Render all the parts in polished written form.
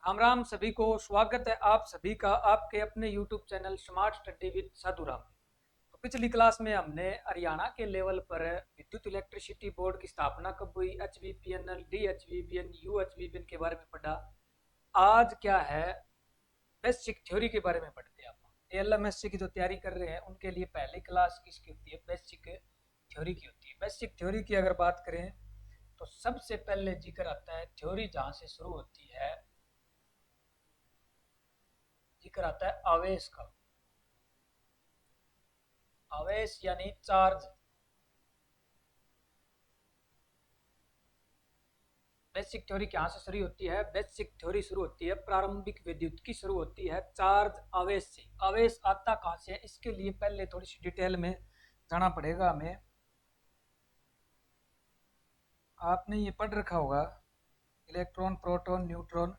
राम राम सभी को। स्वागत है आप सभी का आपके अपने YouTube channel smart study with Sadhuram में। तो पिछली क्लास में हमने हरियाणा के लेवल पर विद्युत इलेक्ट्रिसिटी बोर्ड की स्थापना कब हुई, HVPNL, DHVBN, UHVBN के बारे में पढ़ा। आज क्या है, बेसिक थ्योरी के बारे में पढ़ते हैं। आप ALMSC की जो तैयारी कर रहे हैं उनके लिए पहली क्लास किसकी होती है, बेसिक थ्योरी की होती है। बेसिक थ्योरी की अगर बात करें तो सबसे पहले जिक्र आता है थ्योरी जहाँ से शुरू होती है, जिक्र आता है आवेश का। आवेश यानी चार्ज। बेसिक थ्योरी कहाँ से शुरू होती है? बेसिक थ्योरी शुरू होती है, प्रारंभिक विद्युत की शुरू होती है चार्ज आवेश से। आवेश आता कहाँ से है, इसके लिए पहले थोड़ी सी डिटेल में जाना पड़ेगा हमें। आपने ये पढ़ रखा होगा, इलेक्ट्रॉन, प्रोटॉन, न्यूट्रॉन।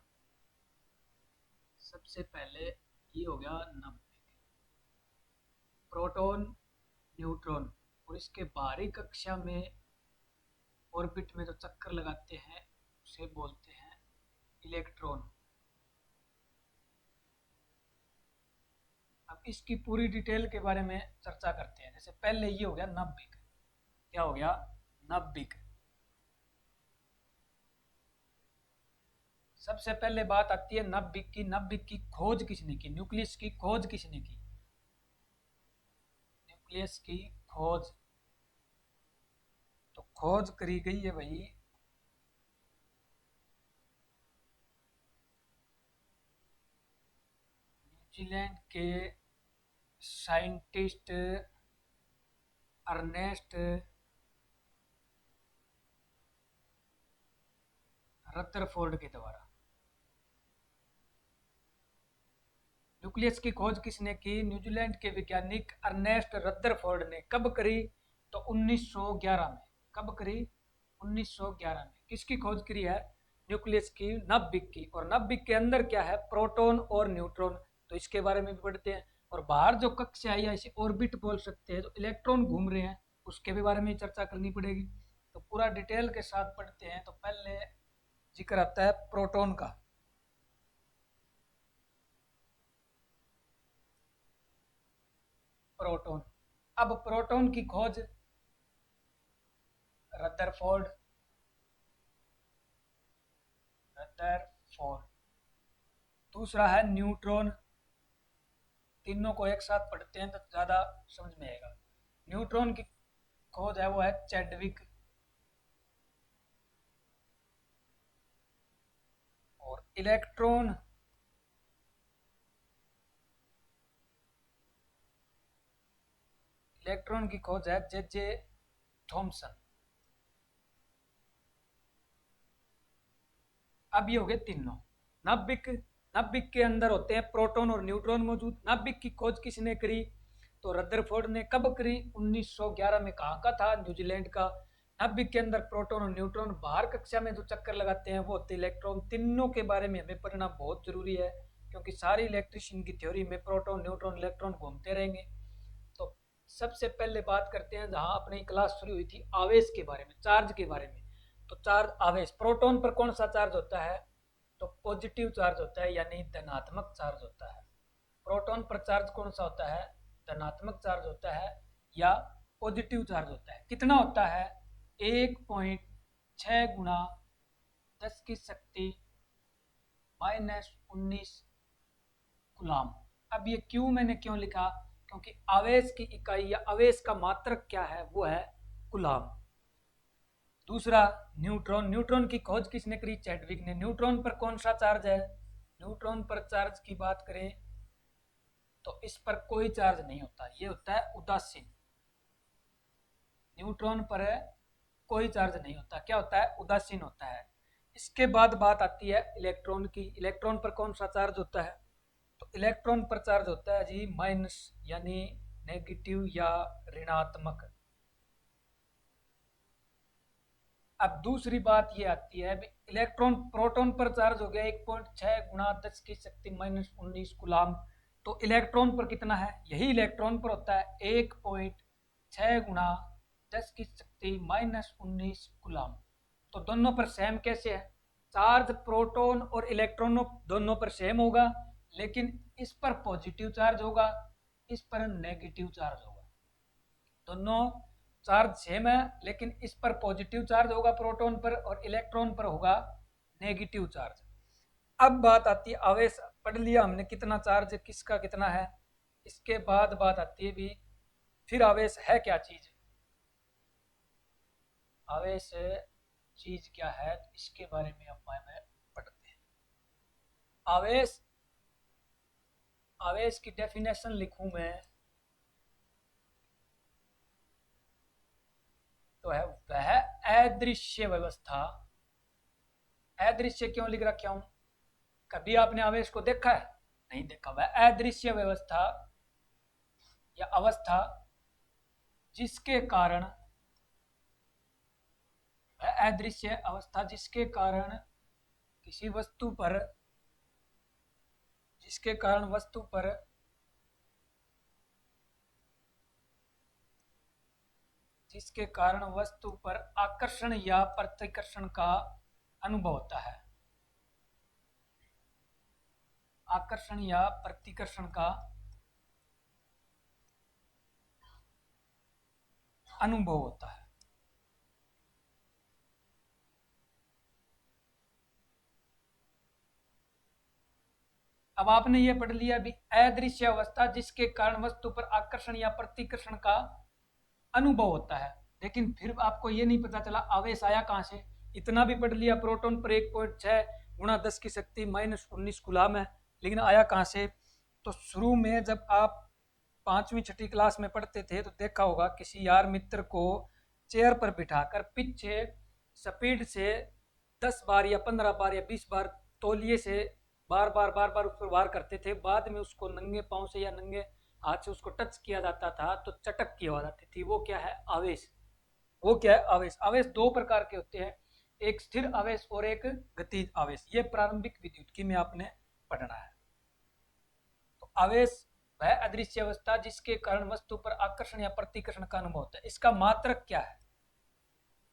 सबसे पहले ये हो गया नंबर प्रोटॉन, न्यूट्रॉन, और इसके बाहरी कक्षा में ऑर्बिट में जो चक्कर लगाते हैं उसे बोलते हैं इलेक्ट्रॉन। अब इसकी पूरी डिटेल के बारे में चर्चा करते हैं। जैसे पहले ये हो गया नाभिक। क्या हो गया? नाभिक। सबसे पहले बात आती है नाभिक की। नाभिक की खोज किसने की? न्यूक्लियस की खोज किसने की? न्यूक्लियस की खोज तो खोज करी गई है भाई न्यूजीलैंड के साइंटिस्ट अर्नेस्ट रदरफोर्ड के द्वारा। न्यूक्लियस की खोज किसने की? न्यूजीलैंड के वैज्ञानिक अर्नेस्ट रदरफोर्ड ने। कब करी? तो 1911 में। कब करी? 1911 में। किसकी खोज करी है? न्यूक्लियस की, नाभिक की। और नाभिक के अंदर क्या है? प्रोटॉन और न्यूट्रॉन। तो इसके बारे में भी पढ़ते हैं। और बाहर जो कक्षा है या इसे ऑर्बिट बोल सकते हैं, जो इलेक्ट्रॉन घूम रहे हैं, उसके भी बारे में चर्चा करनी पड़ेगी। तो पूरा डिटेल के साथ पढ़ते हैं। तो पहले जिक्र आता है प्रोटॉन का। प्रोटॉन। अब प्रोटॉन की खोज रदरफोर्ड। रदरफोर्ड। दूसरा है न्यूट्रॉन। तीनों को एक साथ पढ़ते हैं तो ज्यादा समझ में आएगा। न्यूट्रॉन की खोज है वो है चैडविक। और इलेक्ट्रॉन इलेक्ट्रॉन की खोज है जे थॉमसन। अब ये हो गए तीनों। नाभिक। नाभिक के अंदर होते हैं प्रोटॉन और न्यूट्रॉन मौजूद। नाभिक की खोज किसने करी? तो रदरफोर्ड ने। कब करी? 1911 में। कहाँ का था? न्यूजीलैंड का। नाभिक के अंदर प्रोटॉन और न्यूट्रॉन। बाहर कक्षा में जो चक्कर लगाते हैं वो होते हैं इलेक्ट्रॉन। तीनों के बारे में हमें पढ़ना बहुत जरूरी है, क्योंकि सारी इलेक्ट्रिशियन की थ्योरी में प्रोटॉन, न्यूट्रॉन, इलेक्ट्रॉन घूमते रहेंगे। तो सबसे पहले बात करते हैं जहाँ अपनी क्लास शुरू हुई थी, आवेश के बारे में, चार्ज के बारे में। तो चार्ज, आवेश। प्रोटॉन पर कौन सा चार्ज होता है? तो पॉजिटिव चार्ज होता है, यानी धनात्मक चार्ज होता है। प्रोटॉन पर चार्ज कौन सा होता है? धनात्मक चार्ज होता है या पॉजिटिव चार्ज होता है। कितना होता है? 1.6 गुना 10 की शक्ति -19 गुलाम। अब ये क्यों, मैंने क्यों लिखा? क्योंकि आवेश की इकाई या आवेश का मात्रक क्या है? वो है गुलाम। दूसरा न्यूट्रॉन। न्यूट्रॉन की खोज किसने करी? चैडविक ने। न्यूट्रॉन पर कौन सा चार्ज है? न्यूट्रॉन पर चार्ज की बात करें तो इस पर कोई चार्ज नहीं होता, ये होता है उदासीन। न्यूट्रॉन पर कोई चार्ज नहीं होता, क्या होता है? उदासीन होता है। इसके बाद बात आती है इलेक्ट्रॉन की। इलेक्ट्रॉन पर कौन सा चार्ज होता है? तो इलेक्ट्रॉन पर चार्ज होता है जी माइनस, यानी नेगेटिव या ऋणात्मक। अब दूसरी बात ये आती है, इलेक्ट्रॉन, प्रोटॉन पर चार्ज हो गया 1.6 गुणा 10 की शक्ति -19 गुलाम। तो इलेक्ट्रॉन पर कितना है? यही इलेक्ट्रॉन पर होता है 1.6 गुणा 10 की शक्ति -19 गुलाम। तो दोनों पर सेम कैसे है? चार्ज प्रोटॉन और इलेक्ट्रॉनों दोनों पर सेम होगा, लेकिन इस पर पॉजिटिव चार्ज होगा, इस पर नेगेटिव चार्ज होगा। दोनों चार्ज सेम है, लेकिन इस पर पॉजिटिव चार्ज होगा प्रोटॉन पर और इलेक्ट्रॉन पर होगा नेगेटिव चार्ज। अब बात आती है आवेश, पढ़ लिया हमने कितना चार्ज किसका कितना है। इसके बाद बात आती है भी फिर आवेश है क्या चीज, आवेश चीज क्या है, तो इसके बारे में अब मैं पढ़ते हैं। आवेश, आवेश की डेफिनेशन लिखूं मैं तो है वह अदृश्य व्यवस्था। अदृश्य क्यों लिख रखा हूं, कभी आपने आवेश को देखा है? नहीं देखा। वह अदृश्य व्यवस्था या अवस्था जिसके कारण, वह अदृश्य अवस्था जिसके कारण किसी वस्तु पर, जिसके कारण वस्तु पर जिसके कारण वस्तु पर आकर्षण या प्रतिकर्षण का अनुभव होता है। आकर्षण या प्रतिकर्षण का अनुभव होता है। अब आपने ये पढ़ लिया भी अदृश्य अवस्था जिसके कारण वस्तु पर आकर्षण या प्रतिकर्षण का अनुभव होता है, लेकिन फिर आपको ये नहीं पता चला आवेश आया कहाँ से। इतना भी पढ़ लिया प्रोटॉन पर 1.6 गुणा 10 की शक्ति -19 कूलम है, लेकिन आया कहाँ से। तो शुरू में जब आप 5वीं 6ठी क्लास में पढ़ते थे तो देखा होगा किसी यार मित्र को चेयर पर बिठाकर पीछे स्पीड से 10 बार या 15 बार या 20 बार तौलिए से बार बार उस पर वार करते थे। बाद में उसको नंगे पांव से या नंगे हाथ से उसको टच किया जाता था तो चटक की आवाज आती थी। वो क्या है, आवेश। वो क्या है, आवेश। आवेश दो प्रकार के होते हैं, एक स्थिर आवेश और एक गतिज आवेश। ये प्रारंभिक विद्युत में आपने पढ़ना है। तो आवेश वह अदृश्य अवस्था जिसके कारण वस्तु पर आकर्षण या प्रतिकर्षण का अनुभव होता है। इसका मात्रक क्या है,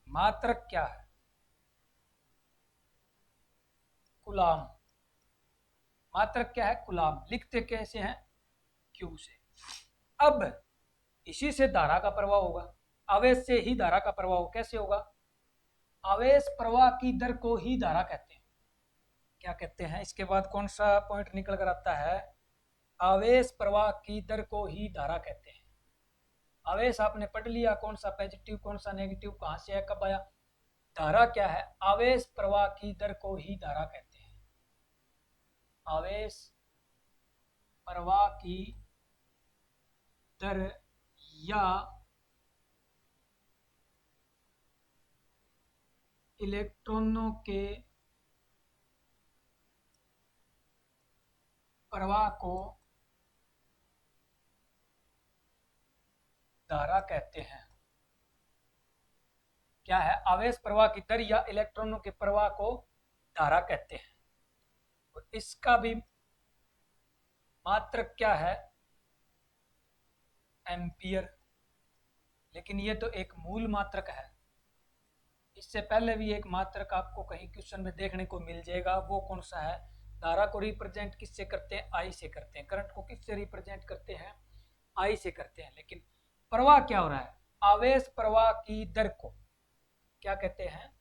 मात्रक क्या है, कूलम। मात्रक क्या है, कूलम। लिखते कैसे हैं, क्यू से। अब इसी से धारा का प्रवाह होगा, आवेश से ही धारा का प्रवाह कैसे होगा। आवेश प्रवाह की दर को ही धारा कहते हैं। क्या कहते हैं, इसके बाद कौन सा पॉइंट निकल कर आता है, आवेश प्रवाह की दर को ही धारा कहते हैं। आवेश आपने पढ़ लिया कौन सा पॉजिटिव कौन सा नेगेटिव कहां से है कब आया। धारा क्या है, आवेश प्रवाह की दर को ही धारा कहते हैं। आवेश प्रवाह की दर या इलेक्ट्रॉनों के प्रवाह को धारा कहते हैं। क्या है, आवेश प्रवाह की दर या इलेक्ट्रॉनों के प्रवाह को धारा कहते हैं। और इसका भी मात्रक क्या है, एम्पियर। लेकिन ये तो एक मूल मात्रक है। इससे पहले भी एक मात्रक आपको कहीं क्वेश्चन में देखने को मिल जाएगा। वो कौन सा है, धारा को रिप्रेजेंट किससे करते हैं, आई से करते हैं। करंट को किससे रिप्रेजेंट करते हैं, आई से करते हैं। लेकिन प्रवाह क्या हो रहा है, आवेश प्रवाह की दर को क्या कहते हैं,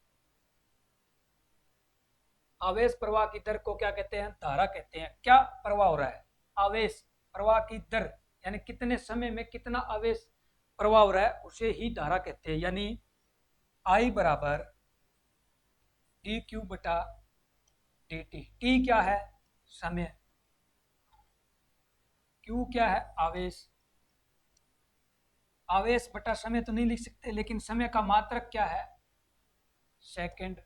आवेश प्रवाह की दर को क्या कहते हैं, धारा कहते हैं। क्या प्रवाह हो रहा है, आवेश प्रवाह की दर यानी कितने समय में कितना आवेश प्रवाह हो रहा है उसे ही धारा कहते हैं। यानी I बराबर डी क्यू बटा डी टी। टी क्या है, समय। क्यू क्या है, आवेश। आवेश बटा समय तो नहीं लिख सकते, लेकिन समय का मात्रक क्या है, सेकंड।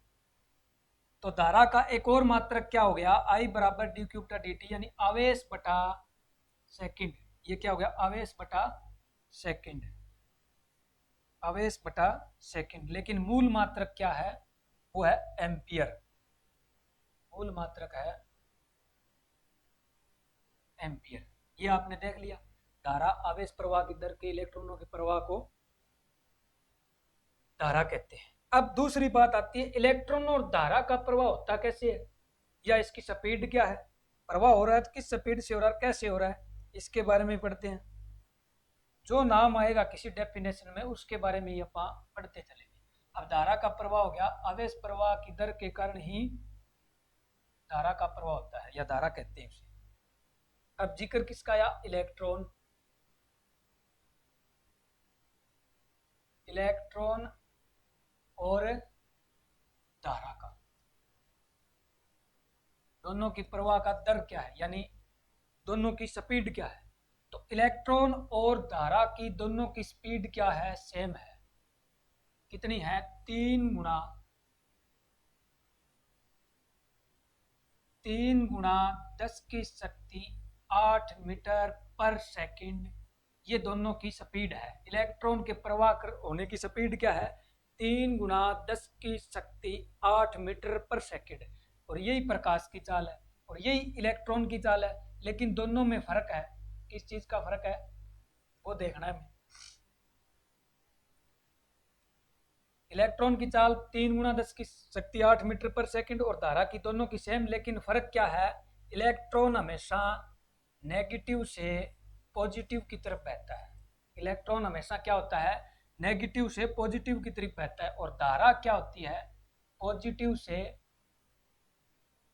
तो धारा का एक और मात्रक क्या हो गया, I बराबर डी क्यू बटा डी टी, यानी आवेश बटा सेकंड। ये क्या हो गया, आवेश बटा सेकंड, आवेश बटा सेकंड। लेकिन मूल मात्रक क्या है, वो है एम्पियर। मूल मात्रक है एम्पियर। ये आपने देख लिया, धारा आवेश प्रवाह की दर के इलेक्ट्रॉनों के प्रवाह को धारा कहते हैं। अब दूसरी बात आती है, इलेक्ट्रॉन और धारा का प्रवाह होता कैसे है, या इसकी स्पीड क्या है, प्रवाह हो रहा है तो किस स्पीड से हो रहा है, कैसे हो रहा है, इसके बारे में पढ़ते हैं। जो नाम आएगा किसी डेफिनेशन में उसके बारे में ही अपन पढ़ते चलेंगे। अब धारा का प्रवाह हो गया, आवेश प्रवाह की दर के कारण ही धारा का प्रवाह होता है, या धारा कहते हैं उसे। अब जिक्र किसका आया, इलेक्ट्रॉन। इलेक्ट्रॉन और धारा का दोनों की प्रवाह का दर क्या है, यानी दोनों की स्पीड क्या है। तो इलेक्ट्रॉन और धारा की दोनों की स्पीड क्या है, सेम है। कितनी है, 3 × 10⁸ मीटर/सेकंड, ये दोनों की स्पीड है। इलेक्ट्रॉन के प्रवाह होने की स्पीड क्या है, 3 × 10⁸ मीटर/सेकंड, और यही प्रकाश की चाल है और यही इलेक्ट्रॉन की चाल है। लेकिन दोनों में फर्क है, किस चीज का फर्क है वो देखना है हमें। इलेक्ट्रॉन की चाल 3 × 10⁸ मीटर/सेकंड और धारा की दोनों की सेम, लेकिन फर्क क्या है, इलेक्ट्रॉन हमेशा नेगेटिव से पॉजिटिव की तरफ बहता है। इलेक्ट्रॉन हमेशा क्या होता है, नेगेटिव से पॉजिटिव की तरफ बहता है, और धारा क्या होती है, पॉजिटिव से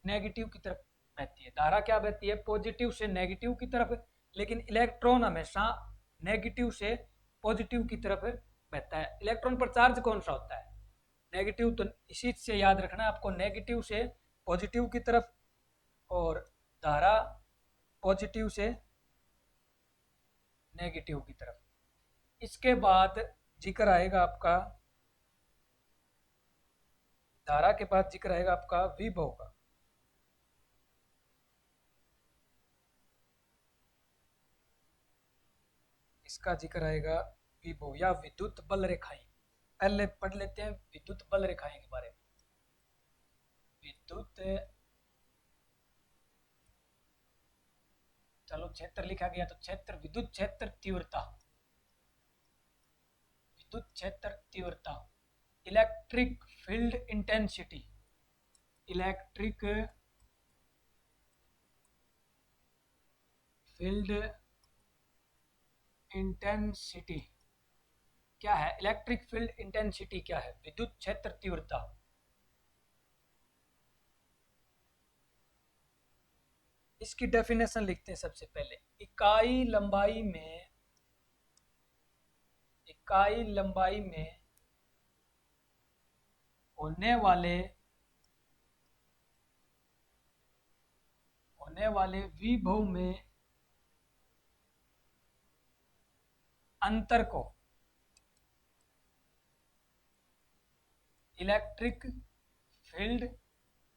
नेगेटिव की तरफ बहती है। धारा क्या बहती है, पॉजिटिव से नेगेटिव की तरफ, लेकिन इलेक्ट्रॉन हमेशा नेगेटिव से पॉजिटिव की तरफ बहता है। इलेक्ट्रॉन पर चार्ज कौन सा होता है, नेगेटिव, तो इसी से याद रखना है आपको, नेगेटिव से पॉजिटिव की तरफ, और धारा पॉजिटिव से नेगेटिव की तरफ। इसके बाद जिक्र आएगा आपका, धारा के बाद जिक्र आएगा आपका विभव का। इसका जिक्र आएगा विभव या विद्युत बल रेखाएं। पहले पढ़ लेते हैं विद्युत बल रेखाएं के बारे में। विद्युत, चलो क्षेत्र लिखा गया तो क्षेत्र, विद्युत क्षेत्र तीव्रता, विद्युत क्षेत्र तीव्रता, electric field intensity, electric field intensity क्या है, इलेक्ट्रिक फील्ड इंटेंसिटी क्या है, विद्युत क्षेत्र तीव्रता। इसकी डेफिनेशन लिखते हैं सबसे पहले, इकाई लंबाई में होने वाले विभव में अंतर को इलेक्ट्रिक फील्ड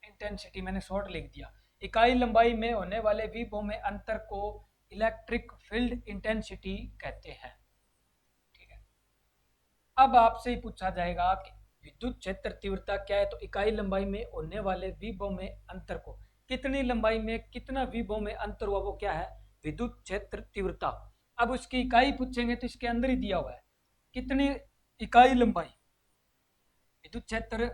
इंटेंसिटी, मैंने शॉर्ट लिख दिया। इकाई लंबाई में होने वाले विभव में अंतर को इलेक्ट्रिक फील्ड इंटेंसिटी कहते हैं। ठीक है, अब आपसे ही पूछा जाएगा कि विद्युत क्षेत्र तीव्रता क्या है, तो इकाई लंबाई में होने वाले विभव में अंतर को, कितनी लंबाई में कितना विभव में अंतर हुआ वो क्या है, विद्युत क्षेत्र तीव्रता। अब उसकी इकाई पूछेंगे तो इसके अंदर ही दिया हुआ है, कितनी इकाई लंबाई, विद्युत क्षेत्र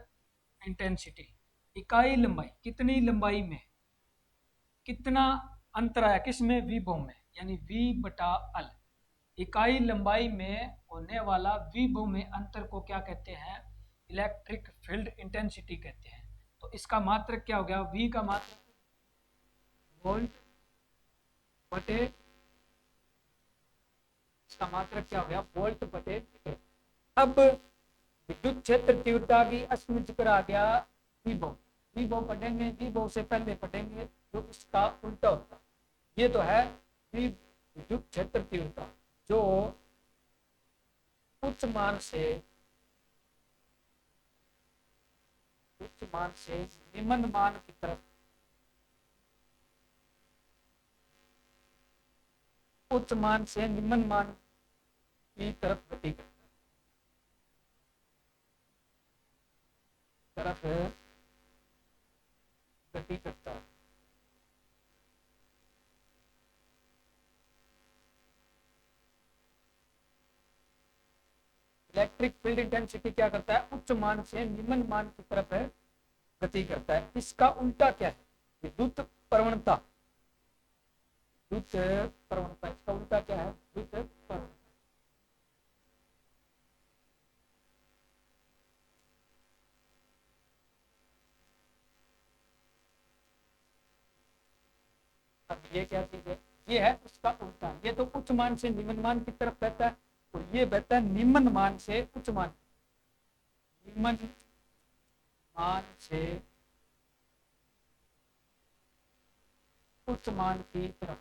इंटेंसिटी, इकाई लंबाई, कितनी लंबाई में कितना अंतर आया, किसमें, विभव में, यानी V/L। इकाई लंबाई में होने वाला विभव में अंतर को क्या कहते हैं, इलेक्ट्रिक फील्ड इंटेंसिटी कहते हैं। तो इसका मात्रक क्या हो गया, V का मात्रक वोल्ट बटे, इसका मात्रक क्या हो गया, वोल्ट बटे मीटर। अब विद्युत क्षेत्र तीव्रता की असली जिक्र आ गया विभव। विभव पढ़ेंगे, विभव से पहले पढ़ेंगे जो इसका उल्टा होता है। ये तो है विद्युत क्षेत्र तीव्रता, जो उच्च मान से निम्न मान की तरफ, उच्च मान से निम्न मान की तरफ गति करता है। इलेक्ट्रिक फील्ड इंटेंसिटी क्या करता है, उच्च मान से निम्न मान की तरफ गति करता है। इसका उल्टा क्या है, विद्युत प्रवणता। विद्युत प्रवणता इसका उल्टा क्या है, विद्युत प्रवणता। अब ये क्या चीज है, ये है उसका उल्टा। ये तो उच्च मान से निम्न मान की तरफ बहता है, और ये बहता है निम्न मान से उच्च मान, निम्न मान से उच्च मान की तरफ,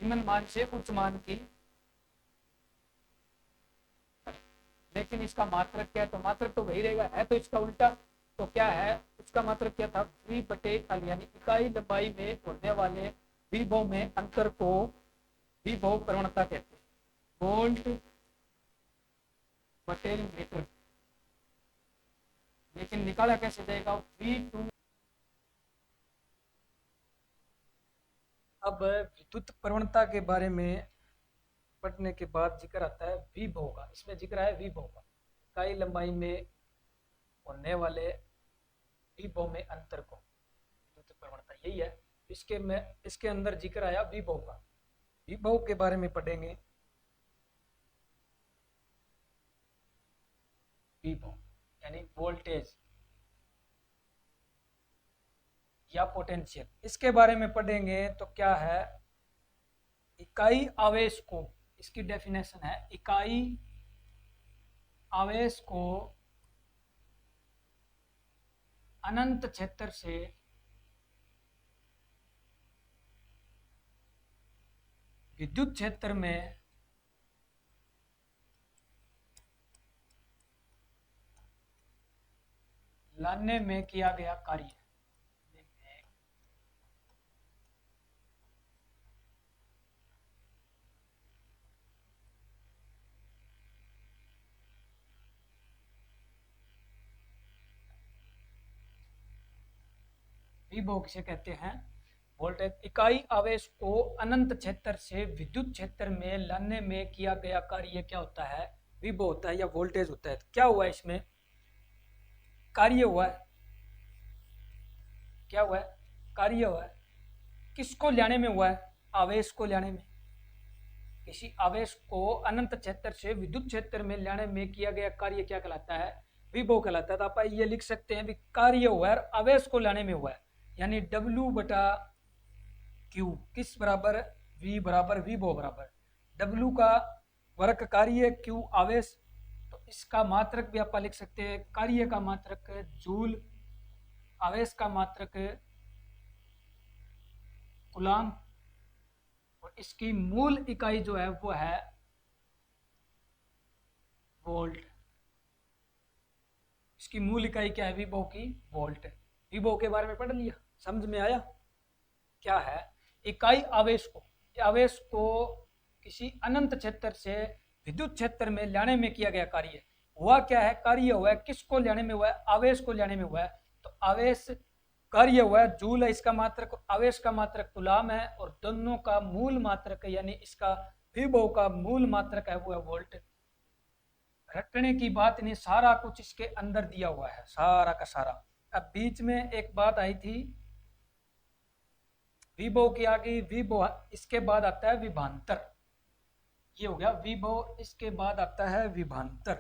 निम्न मान से उच्च मान की। लेकिन इसका मात्रक क्या है, तो मात्रक तो वही रहेगा, है तो इसका उल्टा। तो क्या है, उसका मात्रक क्या था, V/L, यानी इकाई लंबाई में होने वाले विभव में अंतर को विभव प्रवणता कहते हैं, वोल्ट बटे मीटर। लेकिन निकाला कैसे जाएगा, V2। अब विद्युत प्रवणता के बारे में पढ़ने के बाद जिक्र आता है विभव का। इसमें जिक्र है विभव का, इकाई लंबाई में होने वाले विभव में अंतर को विद्युत प्रवणता, यही है। इसके अंदर जिक्र आया विभव का। विभव के बारे में पढ़ेंगे। विभव यानी वोल्टेज या पोटेंशियल, इसके बारे में पढ़ेंगे। तो क्या है, इकाई आवेश को, इसकी डेफिनेशन है, इकाई आवेश को अनंत क्षेत्र से विद्युत क्षेत्र में लाने में किया गया कार्य। विभव किसे कहते हैं, वोल्टेज। इकाई आवेश को अनंत क्षेत्र से विद्युत क्षेत्र में लाने में किया गया कार्य क्या होता है, विभव होता है या वोल्टेज होता है। क्या हुआ इसमें, कार्य हुआ है। क्या हुआ है, कार्य हुआ है। किसको लाने में हुआ है, आवेश को लाने में। किसी आवेश को अनंत क्षेत्र से विद्युत क्षेत्र में लाने में किया गया कार्य क्या कहलाता है, विभव कहलाता है। तो आप ये लिख सकते हैं भी कार्य हुआ है, आवेश को लाने में हुआ है, यानी W/Q किस बराबर, V बराबर विभव बराबर। W का वर्ग कार्य, Q आवेश। तो इसका मात्रक भी आप लिख सकते हैं, कार्य का मात्रक जूल, आवेश का मात्रक कूलाम, और इसकी मूल इकाई जो है वो है वोल्ट। इसकी मूल इकाई क्या है, विभव की, वोल्ट। विभव के बारे में पढ़ लिया, समझ में आया। क्या है, इकाई आवेश को, आवेश को किसी अनंत क्षेत्र से विद्युत क्षेत्र में लाने में किया गया कार्य। हुआ क्या है, कार्य हुआ है, किसको लाने में हुआ है, आवेश को लाने में हुआ है। तो आवेश कार्य हुआ है, जूल है इसका मात्रक, आवेश का मात्रक कूलाम है, और दोनों का मूल मात्रक यानी इसका विभव का मूल मात्रक है वो है वोल्ट। रटने की बात नहीं, सारा कुछ इसके अंदर दिया हुआ है, सारा का सारा। अब बीच में एक बात आई थी, विभव की आगे विभव, इसके बाद आता है विभांतर। ये हो गया विभव, इसके बाद आता है विभांतर।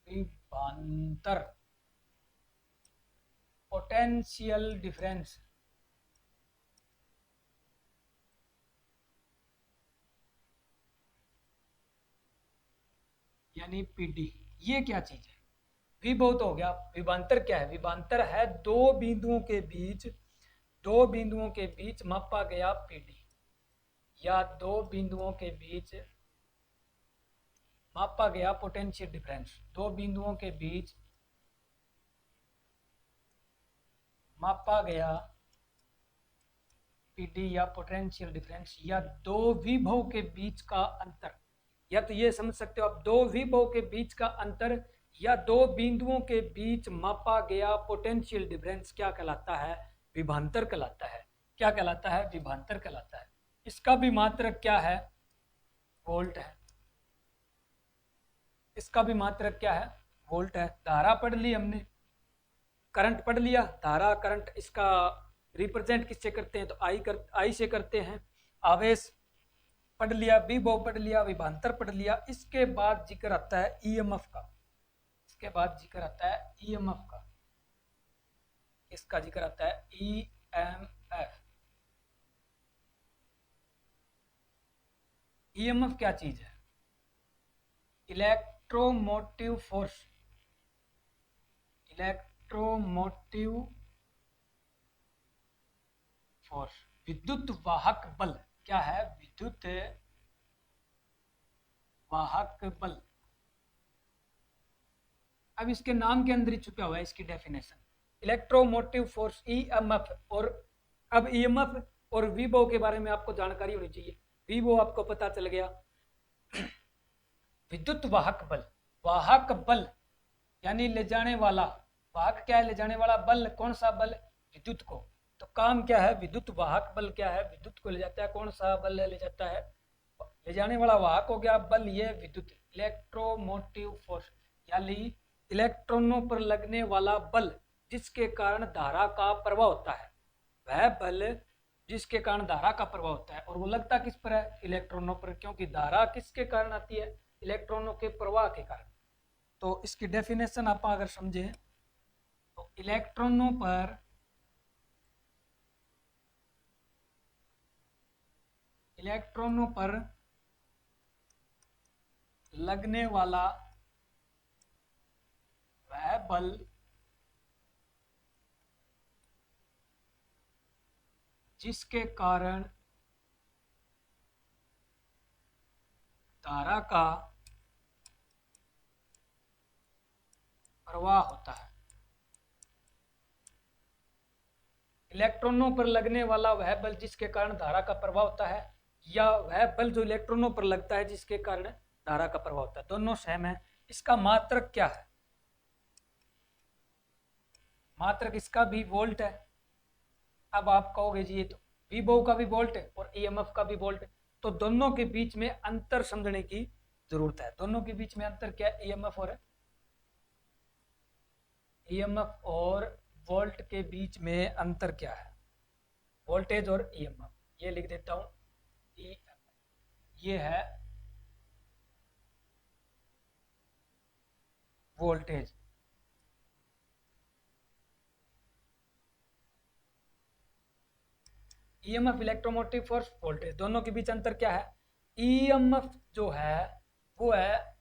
विभांतर पोटेंशियल डिफरेंस, यानी पीडी। ये क्या चीज है, विभव तो हो गया, विभांतर क्या है, विभांतर है दो बिंदुओं के बीच, दो बिंदुओं के बीच मापा गया पीडी, या दो बिंदुओं के बीच मापा गया पोटेंशियल डिफरेंस। दो बिंदुओं के बीच मापा गया पीडी या पोटेंशियल डिफरेंस, या दो विभव के बीच का अंतर। या तो ये समझ सकते हो आप, दो विभव के बीच का अंतर या दो बिंदुओं के बीच मापा गया पोटेंशियल डिफरेंस क्या कहलाता है, विभांतर कहलाता है। क्या कहलाता है, विभांतर कहलाता है। इसका भी मात्रक क्या है, वोल्ट है। इसका भी मात्रक क्या है? वोल्ट है। धारा पढ़ ली हमने, करंट पढ़ लिया। धारा करंट इसका रिप्रेजेंट किससे करते हैं? तो आई से करते हैं। आवेश पढ़ लिया, विभव पढ़ लिया, विभवांतर पढ़ लिया। इसके बाद जिक्र आता है ईएमएफ का। इसके बाद जिक्र आता है ईएमएफ का। इसका जिक्र आता है ईएमएफ। ईएमएफ क्या चीज है? Electromotive force. इलेक्ट्रोमोटिव फोर्स, विद्युत वाहक बल। क्या है? विद्युत वाहक बल। अब इसके नाम के अंदर ही छुपा हुआ है इसकी डेफिनेशन, इलेक्ट्रोमोटिव फोर्स ईएमएफ। और अब ईएमएफ और विभव के बारे में आपको जानकारी होनी चाहिए। विभव आपको पता चल गया। विद्युत वाहक बल, वाहक बल यानी ले जाने वाला। वाहक क्या है? ले जाने वाला। बल कौन सा बल? विद्युत को। तो काम क्या है? विद्युत वाहक बल क्या है? विद्युत को ले जाता है। कौन सा बल ले जाता है? ले जाने वाला वाहक हो गया, बल ये विद्युत। इलेक्ट्रोमोटिव फोर्स यानी इलेक्ट्रॉनों पर लगने वाला बल जिसके कारण धारा का प्रवाह होता है, वह बल जिसके कारण धारा का प्रवाह होता है। और वो लगता किस पर है? इलेक्ट्रॉनों पर, क्योंकि धारा किसके कारण आती है? इलेक्ट्रॉनों के प्रवाह के कारण। तो इसकी डेफिनेशन आप अगर समझें तो इलेक्ट्रॉनों पर लगने वाला वह बल जिसके कारण धारा का प्रवाह होता है। इलेक्ट्रॉनों पर लगने वाला वह बल जिसके कारण धारा का प्रवाह होता है, या वह बल जो इलेक्ट्रॉनों पर लगता है जिसके कारण धारा का प्रवाह होता है, दोनों सेम है। इसका मात्रक क्या है? मात्रक इसका भी वोल्ट है। अब आप कहोगे जी ये तो विभव का भी वोल्ट है और ईएमएफ का भी वोल्ट है, तो दोनों के बीच में अंतर समझने की जरूरत है। दोनों के बीच में अंतर क्या है? ईएमएफ और वोल्ट के बीच में अंतर क्या है? वोल्टेज और ईएमएफ। ये लिख देता हूं, ये है voltage. EMF electromotive force, voltage, दोनों के बीच अंतर क्या है? ईएमएफ जो है वो है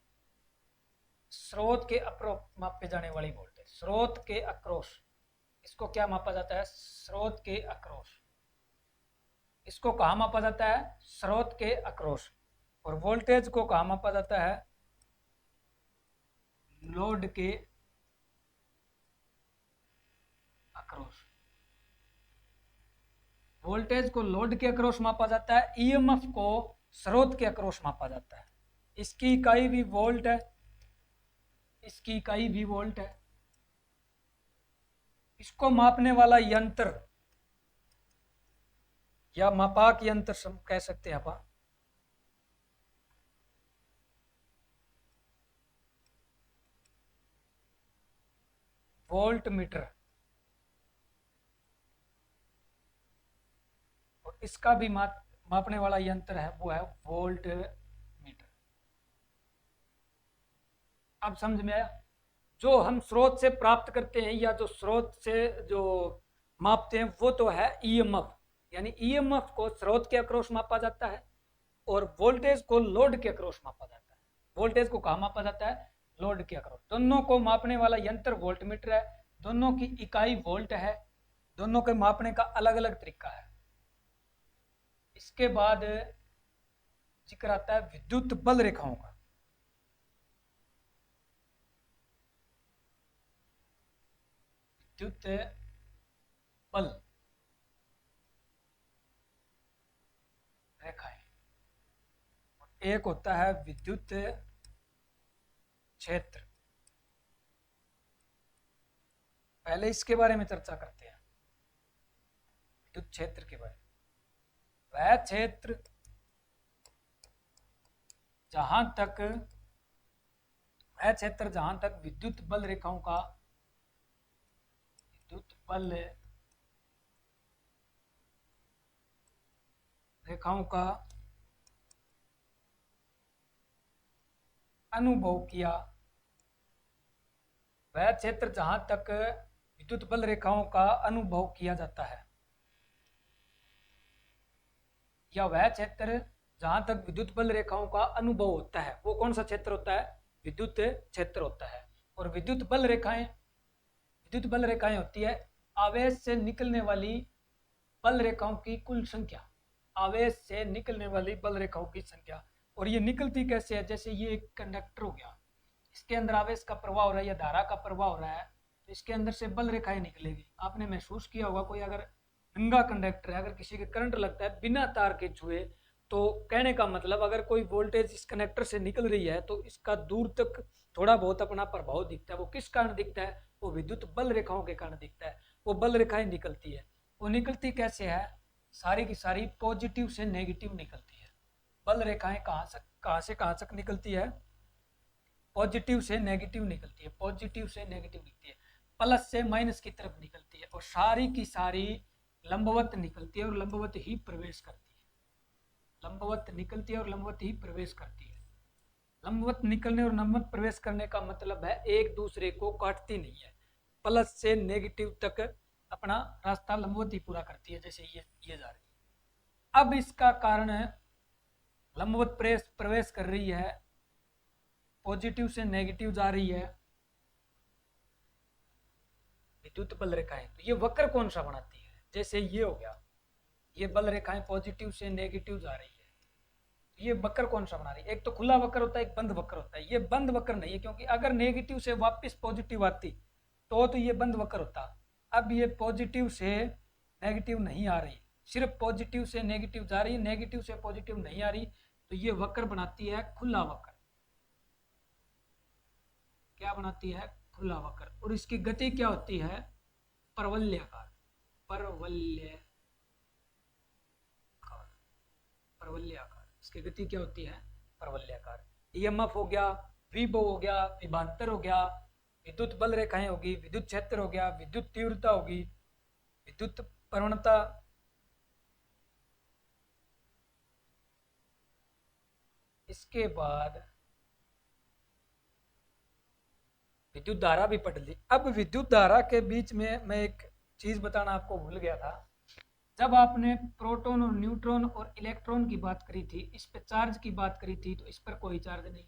स्रोत के अक्रॉस मापे जाने वाली वोल्टेज। स्रोत के अक्रॉस, इसको क्या मापा जाता है? स्रोत के अक्रॉस। इसको कहाँ मापा जाता है? स्रोत के अक्रॉस। और वोल्टेज को कहाँ मापा जाता है? लोड के अक्रॉस। वोल्टेज को लोड के अक्रॉस मापा जाता है, ईएमएफ को स्रोत के अक्रॉस मापा जाता है। इसकी इकाई भी वोल्ट है, इसकी इकाई भी वोल्ट है। इसको मापने वाला यंत्र या मापाक यंत्र कह सकते हैं आप, वोल्ट मीटर। और इसका भी मापने वाला यंत्र है, वो है वोल्ट मीटर। अब समझ में आया? जो हम स्रोत से प्राप्त करते हैं या जो स्रोत से जो मापते हैं वो तो है ईएमएफ, यानी ईएमएफ को स्रोत के अक्रॉस मापा जाता है और वोल्टेज को लोड के अक्रॉस मापा जाता है। वोल्टेज को कहाँ मापा जाता है? लोड के अक्रॉस। दोनों को मापने वाला यंत्र वोल्टमीटर है, दोनों की इकाई वोल्ट है, दोनों के मापने का अलग अलग तरीका है। इसके बाद जिक्र आता है विद्युत बल रेखाओं का। विद्युत बल रेखाएं। एक होता है विद्युत क्षेत्र। पहले इसके बारे में चर्चा करते हैं, विद्युत क्षेत्र के बारे में। वह क्षेत्र जहां तक वह क्षेत्र जहां तक विद्युत बल रेखाओं का अनुभव किया, वह क्षेत्र जहां तक विद्युत बल रेखाओं का अनुभव किया जाता है, या वह क्षेत्र जहां तक विद्युत बल रेखाओं का अनुभव होता है, वो कौन सा क्षेत्र होता है? विद्युत क्षेत्र होता है। और विद्युत बल रेखाएं होती है आवेश से निकलने वाली बल रेखाओं की कुल संख्या, आवेश से निकलने वाली बल रेखाओं की संख्या। और ये निकलती कैसे है? जैसे ये एक कंडक्टर हो गया, इसके अंदर आवेश का प्रवाह हो रहा है या धारा का प्रवाह हो रहा है, तो इसके अंदर से बल रेखाएं निकलेगी। आपने महसूस किया होगा, कोई अगर नंगा कंडक्टर है, अगर किसी के करंट लगता है बिना तार के छुए, तो कहने का मतलब अगर कोई वोल्टेज इस कनेक्टर से निकल रही है तो इसका दूर तक थोड़ा बहुत अपना प्रभाव दिखता है। वो किस कारण दिखता है? वो विद्युत बल रेखाओं के कारण दिखता है। वो बल रेखाएं निकलती है, वो निकलती कैसे है? सारी की सारी पॉजिटिव से नेगेटिव निकलती है। बल रेखाएं कहाँ से कहाँ तक निकलती है? पॉजिटिव से नेगेटिव निकलती है, पॉजिटिव से नेगेटिव निकलती है, प्लस से माइनस की तरफ निकलती है, और सारी की सारी लंबवत निकलती है और लंबवत ही प्रवेश करती है। लंबवत निकलती है और लंबवत ही प्रवेश करती है। लंबवत निकलने और लंबवत प्रवेश करने का मतलब है एक दूसरे को काटती नहीं है, प्लस से नेगेटिव तक अपना रास्ता लंबवत ही पूरा करती है, जैसे ये जा रही है। अब इसका कारण है लंबवत प्रवेश कर रही है, पॉजिटिव से नेगेटिव जा रही है विद्युत बल रेखाएं, तो ये वक्र कौन सा बनाती है? जैसे ये हो गया, ये बल रेखाएं पॉजिटिव से नेगेटिव जा रही है, ये वक्र कौन सा बना रही है? एक तो खुला वक्र होता है, एक बंद वक्र होता है। ये बंद वक्र नहीं है, क्योंकि अगर नेगेटिव से वापस पॉजिटिव आती तो ये बंद वक्र होता। अब ये पॉजिटिव से नेगेटिव नहीं आ रही, सिर्फ पॉजिटिव से नेगेटिव जा रही है, नेगेटिव से पॉजिटिव नहीं आ रही, तो ये वक्र बनाती है खुला वक्र। क्या बनाती है? खुला वक्र। और इसकी गति क्या होती है? परवलयाकार। परवलयाकार। इसकी गति क्या होती है? परवलयाकार। ईएमएफ हो गया, विभव हो गया, विभवांतर हो गया, विद्युत बल रेखाएं होगी, विद्युत क्षेत्र हो गया, विद्युत तीव्रता होगी, विद्युत प्रवणता, इसके बाद विद्युत धारा भी पढ़ ली। अब विद्युत धारा के बीच में मैं एक चीज बताना आपको भूल गया था। जब आपने प्रोटॉन और न्यूट्रॉन और इलेक्ट्रॉन की बात करी थी, इस पे चार्ज की बात करी थी, तो इस पर कोई चार्ज नहीं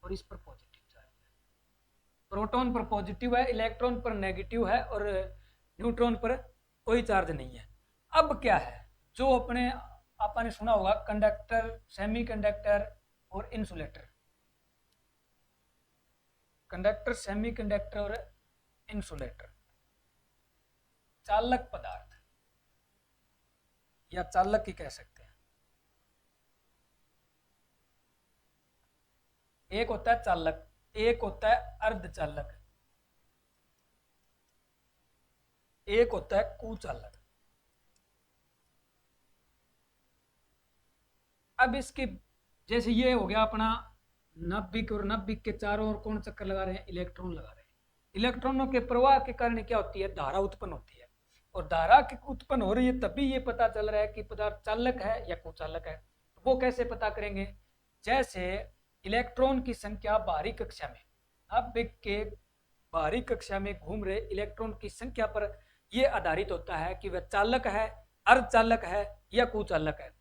और इस पर पॉजिटिव चार्ज है। प्रोटॉन पर पॉजिटिव है, इलेक्ट्रॉन पर नेगेटिव है, और न्यूट्रॉन पर कोई चार्ज नहीं है। अब क्या है? जो आपने सुना होगा कंडक्टर, सेमीकंडक्टर और इंसुलेटर। कंडक्टर, सेमीकंडक्टर और इंसुलेटर, चालक पदार्थ या चालक ही कह सकते हैं। एक होता है चालक, एक होता है अर्धचालक, एक होता है कुचालक। अब इसकी जैसे ये हो गया अपना नाभिक, और नाभिक के चारों ओर कौन चक्कर लगा रहे हैं? इलेक्ट्रॉन लगा रहे हैं। इलेक्ट्रॉनों के प्रवाह के कारण क्या होती है? धारा उत्पन्न होती है, और धारा की उत्पन्न हो रही है तभी ये पता चल रहा है कि पदार्थ चालक है या कुचालक है। तो वो कैसे पता करेंगे? जैसे इलेक्ट्रॉन की संख्या बाहरी कक्षा में, नाभिक के बाहरी कक्षा में घूम रहे इलेक्ट्रॉन की संख्या पर यह आधारित होता है कि वह चालक है, अर्धचालक है या कुचालक है।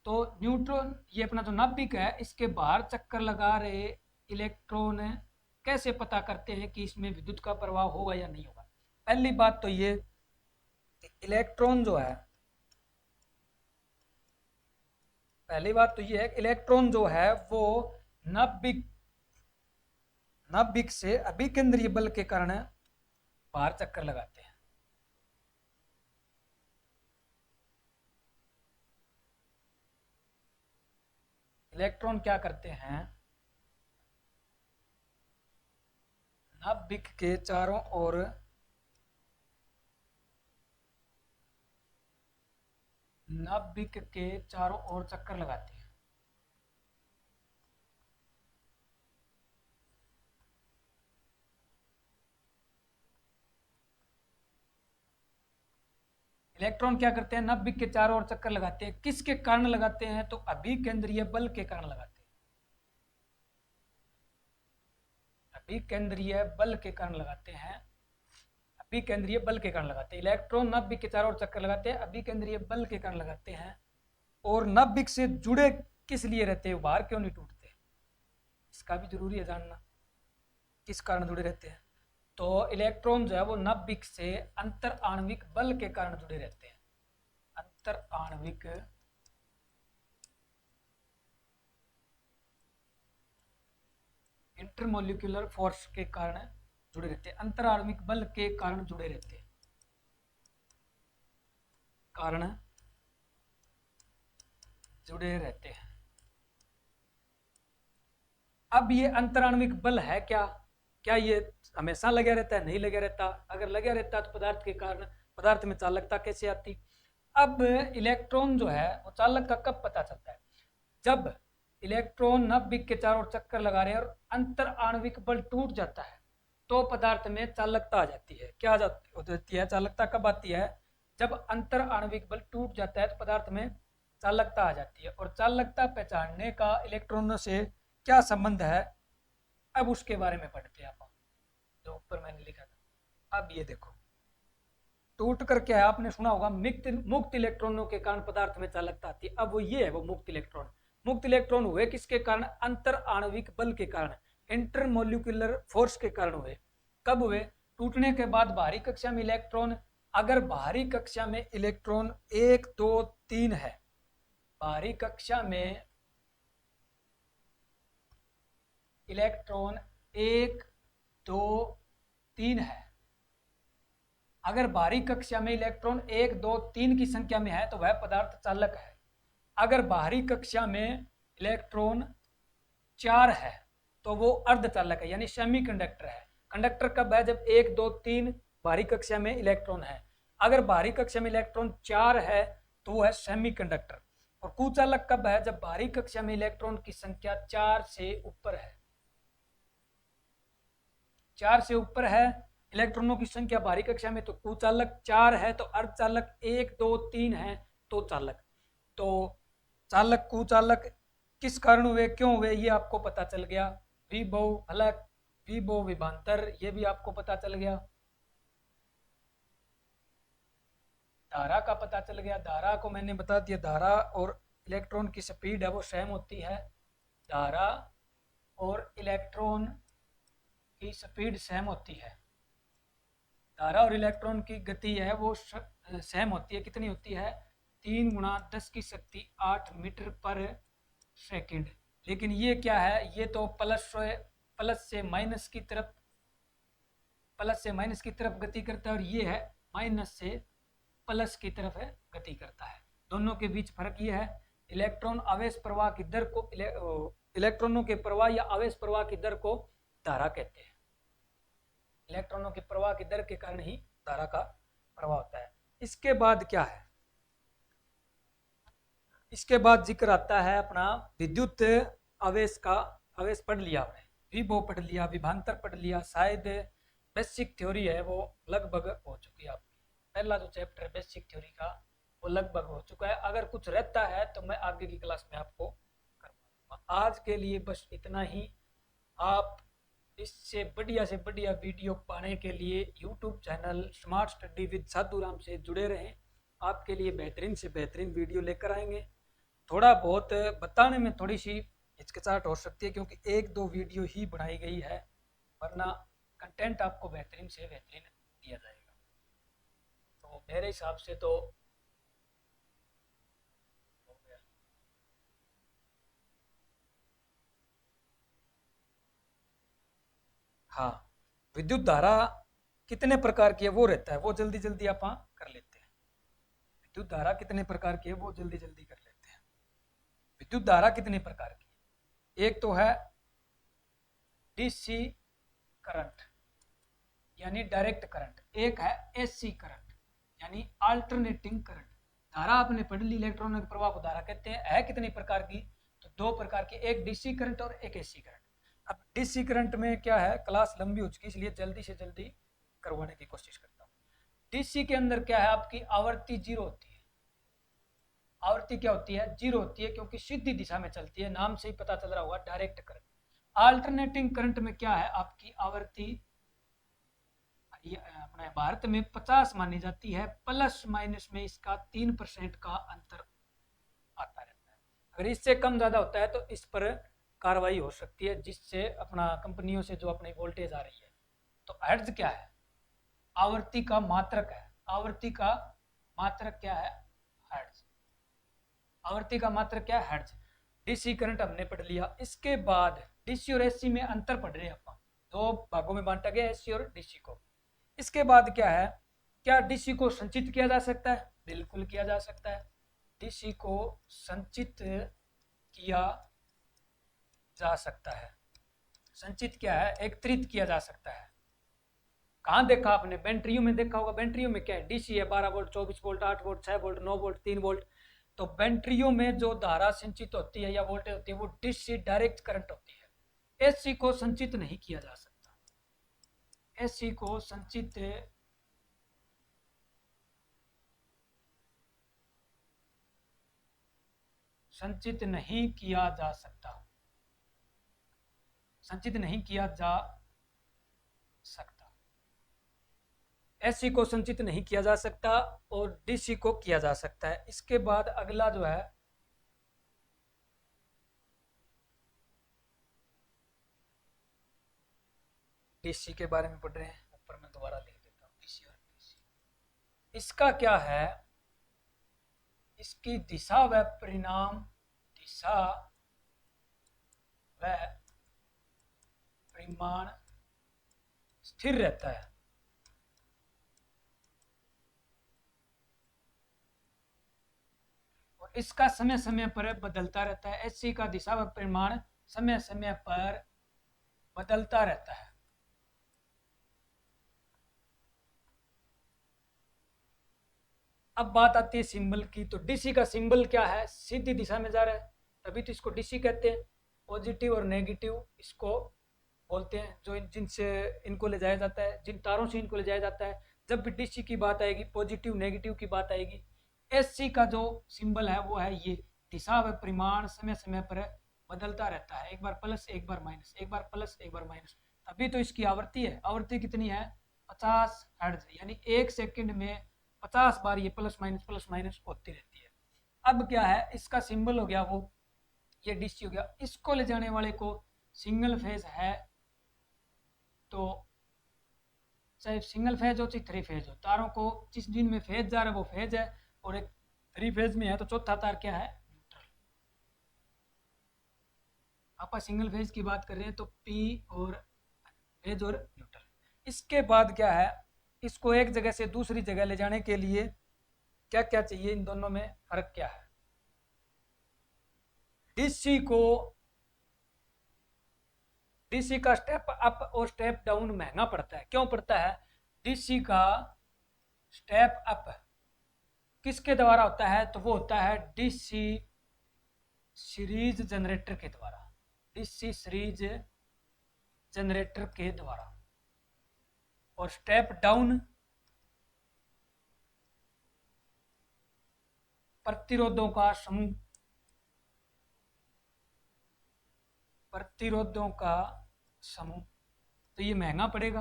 तो न्यूट्रॉन, ये अपना जो नाभिक है, इसके बाहर चक्कर लगा रहे इलेक्ट्रॉन कैसे पता करते हैं कि इसमें विद्युत का प्रवाह होगा या नहीं होगा? पहली बात तो ये इलेक्ट्रॉन जो है, पहली बात तो ये है इलेक्ट्रॉन जो है वो नाभिक से अभिकेंद्रीय बल के कारण बाहर चक्कर लगाते हैं। इलेक्ट्रॉन क्या करते हैं? नाभिक के चारों ओर नाभिक के चारों ओर चक्कर लगाते हैं। इलेक्ट्रॉन क्या करते हैं, नाभिक के चारों ओर चक्कर लगाते हैं। किसके कारण लगाते हैं, तो अभिकेंद्रीय बल के कारण लगाते हैं। अभिकेंद्रीय बल के कारण लगाते हैं। अभिकेंद्रीय बल के कारण लगाते हैं। इलेक्ट्रॉन नाभिक के चारों ओर चक्कर लगाते हैं, अभिकेंद्रीय बल के कारण लगाते हैं। और नाभिक से जुड़े किस लिए रहते हैं, बाहर क्यों नहीं टूटते, इसका भी जरूरी है जानना, किस कारण जुड़े रहते हैं। तो इलेक्ट्रॉन जो है वो नाभिक से अंतर आणविक बल के कारण जुड़े रहते हैं। अंतर आणविक इंटरमोलिकुलर फोर्स के कारण जुड़े रहते हैं। अंतर आणविक बल के कारण जुड़े रहते हैं। कारण जुड़े रहते हैं। अब ये अंतराण्विक बल है क्या, क्या ये हमेशा लगा रहता है, नहीं लगा रहता। अगर लगा रहता तो पदार्थ के कारण पदार्थ में चालकता कैसे आती। अब इलेक्ट्रॉन जो है वो चालक का कब पता चलता है, जब इलेक्ट्रॉन नाभिक के चारों ओर चक्कर लगा रहे हैं और अंतर आणविक बल टूट जाता है तो पदार्थ में चालकता आ जाती है। क्या जाती है चालकता, कब आती है, जब अंतर आणविक बल टूट जाता है तो पदार्थ में चालकता आ जाती है। और चालकता पहचानने का इलेक्ट्रॉनों से क्या संबंध है, अब उसके बारे में पढ़ते हैं आप, जो ऊपर मैंने लिखा था। अब ये देखो, टूट कर क्या है, आपने सुना होगा मुक्त इलेक्ट्रॉनों के कारण पदार्थ में चालकता आती है। अब वो ये है, वो मुक्त इलेक्ट्रॉन। मुक्त इलेक्ट्रॉन हुए किसके कारण, अंतर आणविक बल के कारण, इंटरमोलिकुलर फोर्स के कारण हुए। कब हुए, टूटने के बाद बाहरी कक्षा में इलेक्ट्रॉन, अगर बाहरी कक्षा में इलेक्ट्रॉन 1 2 3 है, बाहरी कक्षा में इलेक्ट्रॉन 1 2 3 है, अगर बाहरी कक्षा में इलेक्ट्रॉन 1 2 3 की संख्या में है तो वह पदार्थ चालक है। अगर बाहरी कक्षा में इलेक्ट्रॉन 4 है तो वो अर्धचालक है, यानी सेमीकंडक्टर है। कंडक्टर कब है, जब 1 2 3 बाहरी कक्षा में इलेक्ट्रॉन है। अगर बाहरी कक्षा में इलेक्ट्रॉन 4 है तो वो है सेमीकंडक्टर। और कुचालक कब है, जब बाहरी कक्षा में इलेक्ट्रॉन की संख्या 4 से ऊपर है। 4 से ऊपर है इलेक्ट्रॉनों की संख्या बाहरी कक्षा में तो कुचालक, 4 है तो अर्धचालक, 1 2 3 है तो चालक। तो चालक कुचालक किस कारण हुए, क्यों हुए, ये आपको पता चल गया। विभव फलक, विभव विभवांतर, ये भी आपको पता चल गया। धारा का पता चल गया, धारा को मैंने बता दिया। धारा और इलेक्ट्रॉन की स्पीड है वो सेम होती है। धारा और इलेक्ट्रॉन की स्पीड सेम होती है। धारा और इलेक्ट्रॉन की गति है वो सेम होती है। कितनी होती है, 3 × 10⁸ मीटर पर सेकंड। लेकिन ये क्या है, ये तो प्लस से माइनस की तरफ गति करता है, और ये है माइनस से प्लस की तरफ है गति करता है। दोनों के बीच फर्क ये है, इलेक्ट्रॉन आवेश प्रवाह की दर को इलेक्ट्रॉनों के प्रवाह या आवेश प्रवाह की दर को धारा कहते हैं। इलेक्ट्रॉनों के प्रवाह की दर के कारण ही धारा का प्रवाह होता है। इसके बाद क्या है, इसके बाद जिक्र आता है अपना विद्युत आवेश का। आवेश पढ़ लिया आपने, विभव पढ़ लिया, विभवांतर पढ़ लिया, शायद बेसिक थ्योरी है वो लगभग हो चुकी है आपकी। पहला जो चैप्टर है बेसिक थ्योरी का वो लगभग हो चुका है। अगर कुछ रहता है तो मैं आगे की क्लास में आपको करवाऊंगा। आज के लिए बस इतना ही। आप इससे बढ़िया से बढ़िया वीडियो पाने के लिए YouTube channel smart study with Sadhu Ram से जुड़े रहें। आपके लिए बेहतरीन से बेहतरीन वीडियो लेकर आएंगे। थोड़ा बहुत बताने में थोड़ी सी हिचकिचाहट हो सकती है क्योंकि 1 2 वीडियो ही बनाई गई है, वरना कंटेंट आपको बेहतरीन से बेहतरीन दिया जाएगा। तो मेरे हिसाब से तो हो गया। हाँ, विद्युत धारा कितने प्रकार की है वो रहता है, वो जल्दी जल्दी आप कर लेते हैं। विद्युत धारा कितने प्रकार की है वो जल्दी जल्दी कर लेते हैं। विद्युत धारा कितने प्रकार की, एक तो है डीसी करंट यानी डायरेक्ट करंट, एक है एसी करंट यानी अल्टरनेटिंग करंट। धारा आपने पढ़ ली, इलेक्ट्रॉनों के प्रवाह को धारा कहते हैं। है कितनी प्रकार की, तो दो प्रकार की, एक डीसी करंट और एक एसी करंट। अब डीसी करंट में क्या है, क्लास लंबी हो चुकी है इसलिए जल्दी से जल्दी करवाने की कोशिश करता हूँ। डीसी के अंदर क्या है, आपकी आवृत्ति जीरो होती है। आवृत्ति क्या होती है, जीरो होती है, क्योंकि सीधी दिशा में चलती है, नाम से ही पता चल रहा होगा, डायरेक्ट करंट। अल्टरनेटिंग करंट में क्या है, आपकी आवृत्ति अपने भारत में 50 मानी जाती है, प्लस माइनस में इसका 3% का अंतर आता रहता है। अगर इससे कम ज्यादा होता है तो इस पर कार्रवाई हो सकती है, जिससे अपना कंपनियों से जो अपनी वोल्टेज आ रही है। तो हर्ट्ज क्या है, आवृत्ति का मात्रक है। आवृत्ति का मात्रक क्या है, हर्ट्ज। आवृत्ति का मात्रक क्या है, हर्ट्ज। डीसी करंट हमने पढ़ लिया। इसके बाद डीसी और एसी में अंतर पढ़ रहे हैं अपन, दो भागों में बांटा गया एसी और डीसी को। इसके बाद क्या है, क्या डीसी को संचित किया जा सकता है, बिल्कुल किया जा सकता है। डीसी को संचित किया जा सकता है। संचित क्या है, एकत्रित किया जा सकता है। कहाँ देखा आपने, बैटरियों में देखा होगा। बैटरियों में क्या है, डीसी है, 12 volt, 24 volt, 8 volt, 6 volt, 9 volt, 3 volt. तो बैटरियों में जो धारा संचित होती है या वोल्टेज होती है वो डीसी डायरेक्ट करंट होती है। एसी को संचित नहीं किया जा सकता। एसी को संचित नहीं किया जा सकता। संचित नहीं किया जा सकता। एसी को संचित नहीं किया जा सकता और डीसी को किया जा सकता है। इसके बाद अगला जो है डीसी के बारे में पढ़ रहे हैं, ऊपर मैं दोबारा लिख देता हूँ डीसी और डीसी। इसका क्या है, इसकी दिशा व परिमाण, दिशा व परिमाण स्थिर रहता है। और इसका समय समय पर बदलता रहता है। एसी का दिशा व परिमाण समय समय पर बदलता रहता है। अब बात आती है सिंबल की। तो डीसी का सिंबल क्या है, सीधी दिशा में जा रहा है, तभी तो इसको डीसी कहते हैं। पॉजिटिव और नेगेटिव इसको बोलते हैं, जो जिनसे इनको ले जाया जाता है, जिन तारों से इनको ले जाया जाता है। जब भी डीसी की बात आएगी, पॉजिटिव नेगेटिव की बात आएगी। एससी का जो सिंबल है वो है ये, दिशा व परिमाण समय समय पर बदलता रहता है, एक बार प्लस एक बार माइनस, एक बार प्लस एक बार माइनस। तभी तो इसकी आवृत्ति है। आवृत्ति कितनी है, 50 हर्ट्ज, यानी 1 सेकंड में 50 बार ये प्लस माइनस होती रहती है। अब क्या है, इसका सिंबल हो गया वो, ये डीसी हो गया। इसको ले जाने वाले को सिंगल फेज है, तो चाहे सिंगल फेज हो चाहे 3 फेज हो, तारों को जिस दिन में फेज जा रहा है वो फेज है, और एक 3 फेज में है तो चौथा तार क्या है, न्यूट्रल। आप सिंगल फेज की बात कर रहे हैं तो पी और फेज और न्यूट्रल। इसके बाद क्या है, इसको एक जगह से दूसरी जगह ले जाने के लिए क्या क्या चाहिए, इन दोनों में फर्क क्या है। डीसी का स्टेप अप और स्टेप डाउन महंगा पड़ता है। क्यों पड़ता है, डीसी का स्टेप अप किसके द्वारा होता है, तो वो होता है डीसी सीरीज जनरेटर के द्वारा, डीसी सीरीज जनरेटर के द्वारा। और स्टेप डाउन प्रतिरोधों का समूह, प्रतिरोधों का समूह। तो ये महंगा पड़ेगा,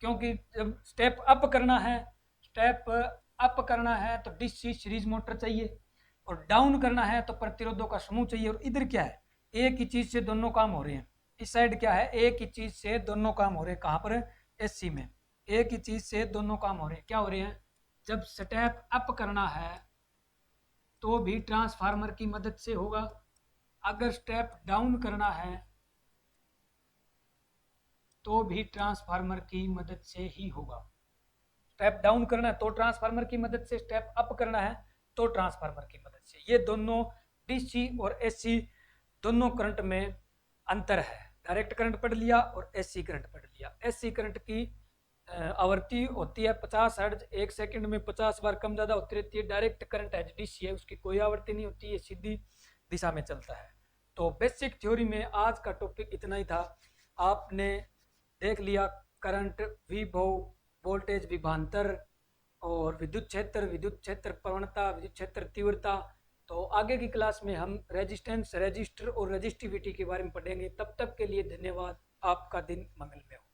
क्योंकि जब स्टेप अप करना है, स्टेप अप करना है तो डीसी सीरीज मोटर चाहिए, और डाउन करना है तो प्रतिरोधों का समूह चाहिए। और इधर क्या है, एक ही चीज से दोनों काम हो रहे हैं। इस साइड क्या है, एक ही चीज से दोनों काम हो रहे हैं। कहाँ पर, एसी में एक ही चीज से दोनों काम हो रहे हैं। क्या हो रहे हैं, जब स्टेप अप करना है तो भी ट्रांसफार्मर की मदद से होगा, अगर स्टेप डाउन करना है तो भी ट्रांसफार्मर की मदद से ही होगा। स्टेप डाउन करना है तो ट्रांसफार्मर की मदद से, स्टेप अप करना है तो ट्रांसफार्मर की मदद से। ये दोनों डीसी और एसी दोनों करंट में अंतर है। डायरेक्ट करंट पढ़ लिया और एसी करंट पढ़ लिया। एसी करंट की आवृत्ति होती है 50 हर्ट्ज, 1 सेकंड में 50 बार कम ज़्यादा होती रहती है। डायरेक्ट करंट एचडीसी है, उसकी कोई आवृत्ति नहीं होती है, सीधी दिशा में चलता है। तो बेसिक थ्योरी में आज का टॉपिक इतना ही था। आपने देख लिया करंट, विभव, वोल्टेज, विभवांतर और विद्युत क्षेत्र प्रवणता, विद्युत क्षेत्र तीव्रता। तो आगे की क्लास में हम रेजिस्टेंस, रजिस्टर और रजिस्टिविटी के बारे में पढ़ेंगे। तब तक के लिए धन्यवाद। आपका दिन मंगलमय हो।